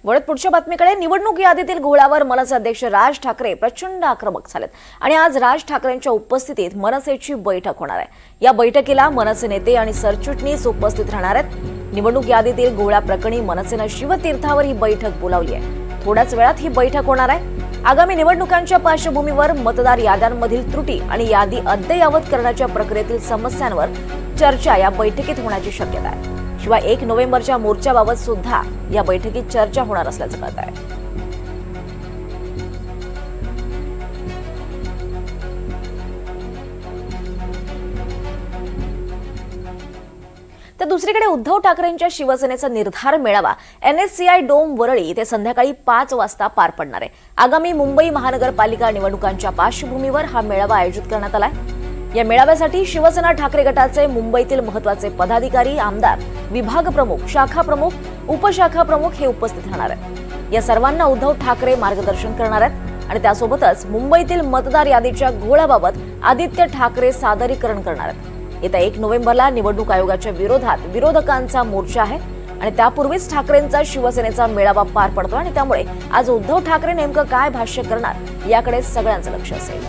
वळत पुढच्या बातमीकडे, निवडणूक यादीतील घोळावर मनसे अध्यक्ष राज ठाकरे प्रचंड आक्रमक झालेत आणि आज राज ठाकरेंच्या उपस्थितीत मनसेची बैठक होणार आहे। या बैठकीला मनसे नेते आणि सरचिटणीस उपस्थित राहणार आहेत। निवडणूक यादीतील घोळा प्रकरणी मनसेने शिवतीर्थावर ही बैठक बोलावली आहे। थोड्याच वेळात ही बैठक होणार आहे। आगामी निवडणुकांच्या पार्श्वभूमीवर मतदार याद्यांमधील त्रुटी आणि यादी अद्ययावत करण्याच्या प्रक्रियेतील समस्यांवर चर्चा या बैठकीत होण्याची शक्यता आहे। शिवाय 1 नोव्हेंबरच्या मोर्चाबाबत सुद्धा या बैठकीत चर्चा होणार असल्याचं कळत आहे। तर दुसरीकडे उद्धव ठाकरेंच्या शिवसेनेचा निर्धार मेळावा NSCI डोम वरळी येथे संध्याकाळी 5 वाजता पार पडणार आहे। आगामी मुंबई महानगरपालिका निवडणुकांच्या पार्श्वभूमीवर हा मेळावा आयोजित करण्यात आला आहे। या मेळाव्यासाठी शिवसेना ठाकरे गटाचे मुंबईतील महत्त्वाचे पदाधिकारी, आमदार, विभाग प्रमुख, शाखा प्रमुख, उपशाखा प्रमुख हे उपस्थित राहणार आहेत। या सर्वांना उद्धव ठाकरे मार्गदर्शन करणार आहेत आणि त्यासोबतच मुंबईतील मतदार यादीच्या घोळाबाबत आदित्य ठाकरे सादरीकरण करणार आहेत। येत्या 1 नोव्हेंबरला निवडणूक आयोगाच्या विरोधात विरोधकांचा मोर्चा आहे आणि त्यापूर्वीच ठाकरेंचा शिवसेनेचा मेळावा पार पडतो आणि त्यामुळे आज उद्धव ठाकरे नेमकं काय भाष्य करणार याकडे सगळ्यांचं लक्ष असेल।